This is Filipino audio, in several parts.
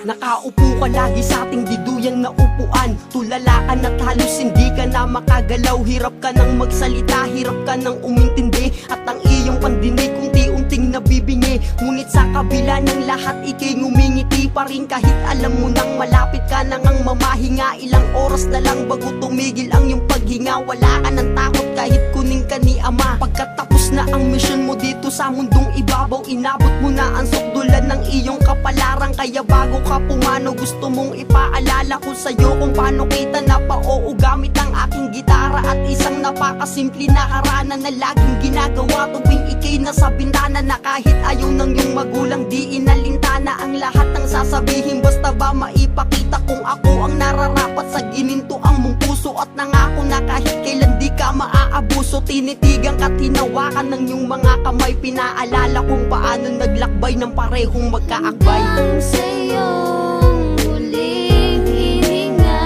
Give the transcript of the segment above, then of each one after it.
Nakaupo ka lagi sa ating diduyang na upuan. Tulala ka na't halos hindi ka na makagalaw. Hirap ka nang magsalita, hirap ka nang umintindi. At ang iyong pandinig unti-unting nabibingi. Ngunit sa kabila ng lahat ikay ngumingiti pa rin. Kahit alam mo nang malapit ka nang ang mamahinga. Ilang oras na lang bago tumigil ang iyong paghinga. Wala ka ng takot kahit kuning ka ni ama. Pagkatapos na ang misyon mo dito sa mundong ibabaw, inabot mo na ang sukdulan ng iyong kapalaran. Kaya bago ka pumano, gusto mong ipaalala ko sa'yo kung paano kita napao gamit ang aking gitara. At isang napakasimple na harana na laging ginagawa tuwing ikay nasa bintana. Na kahit ayaw ng iyong magulang di inalintana ang lahat ng sasabihin. Basta ba maipakita kung ako ang nararapat sa gininto ang mong puso. At nangako na kahit kailan di ka maaabuso. Tinitigan ka't hinawakan ng iyong mga kamay. Pinaalala kung paano naglakbay ng parehong magkaakbay. Ang sa'yong huling hininga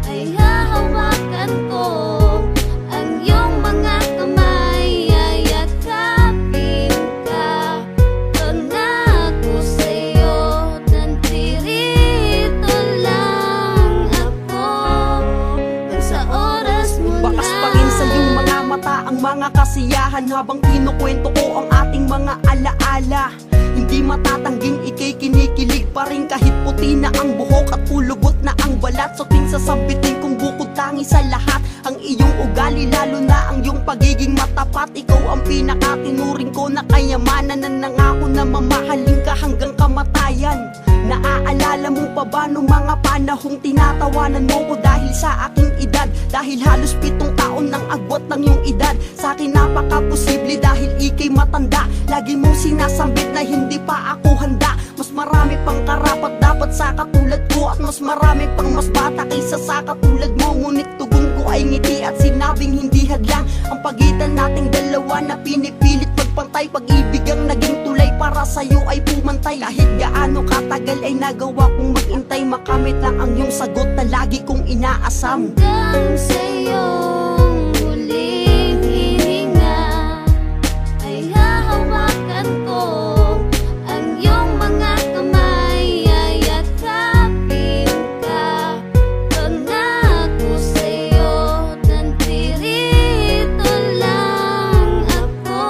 ay hahawakan ko. Ang iyong mga kamay ay yakapin ka. Pangako sa'yo, nandirito lang ako. Kung sa oras mo na Bakas pa rin sa iyong mga mata ang mga kasiyahan habang kinukwento ko ang ating mga alaala. Hindi matatangging ikay kinikilig pa rin kahit puti na ang buhok at pulugot na ang balat. So ting sasabitin kung bukod tangi sa lahat ang iyong ugali, lalo na ang iyong pagiging matapat. Ikaw ang pinakatinuring ko na kayamanan, na nangako na mamahalin ka hanggang kamatayan. Naaalala mo pa ba nung mga panahong tinatawanan mo ko dahil sa aking edad? Dahil halos 7 taon nang agwat ng iyong edad. Sa akin napaka-posible dahil ikay matanda. Lagi mong sinasambit na hindi pa ako handa. Mas marami pang karapat dapat sa katulad ko. At mas marami pang mas bata kaysa sa katulad mo. Ngunit tugon ko ay ngiti at sinabing hindi hadlang ang pagitan nating dalawa na pinipilit pagpantay. Pag-ibig ang naging tulay para sa'yo ay pumantay. Kahit gaano katagal ay nagawa kong maghintay. Makamit lang ang iyong sagot na lagi kong inaasam. hanggang sa'yong huling hininga ay hahawakan ko. Ang iyong mga kamay ay yakapin ka. Pangako sa'yo, nandirito lang ako.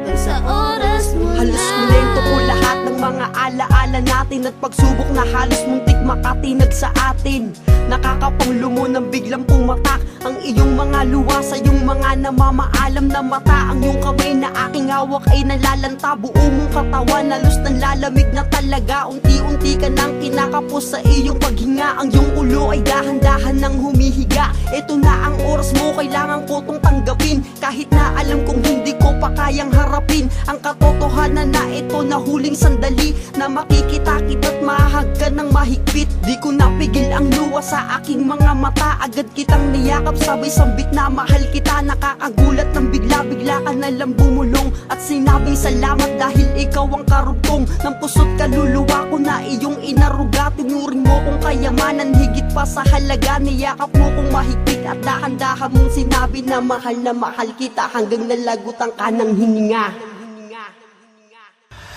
Kung sa oras mo na Halos kulento ko lahat ng mga alaala natin at pagsubok na halos muntik makatinag sa atin. Nakakapanglo mo nang biglang pumatak ang iyong mga luha sa iyong mga namamaalam na mata. Ang iyong kamay na aking hawak ay nalalanta. Buo mong katawan halos nanlalamig na talaga. Unti-unti ka nang kinakapos sa iyong paghinga. Ang iyong ulo ay dahan-dahan nang humihiga. Ito na ang oras mo, kailangan ko tong tanggapin. Kahit na alam kong hindi ko pa kayang harapin ang katotohanan na ito na huling sandali na makikita kita't mahag ka ng mahigpit. Di ko napigil ang luha sa aking mga mata. Agad kitang niyakap, sabay sambit na mahal kita. Nakakagulat nang bigla-bigla ka nalang bumulong at sinabing salamat dahil ikaw ang karugtong ng puso't kaluluwa ko na iyong inaruga. Tinuring mo kong kayamanan higit pa sa halaga. Niyakap mo kong mahigpit at dahan-dahan mong sinabi na mahal kita hanggang nalagutan ka ng hininga.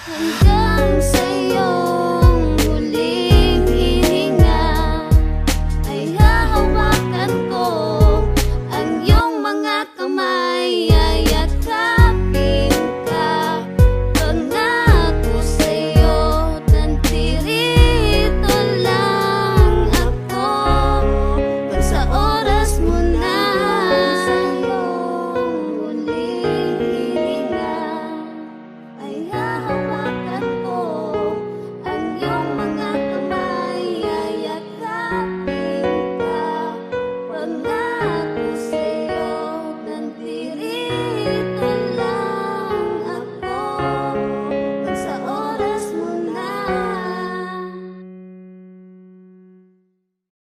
hanggang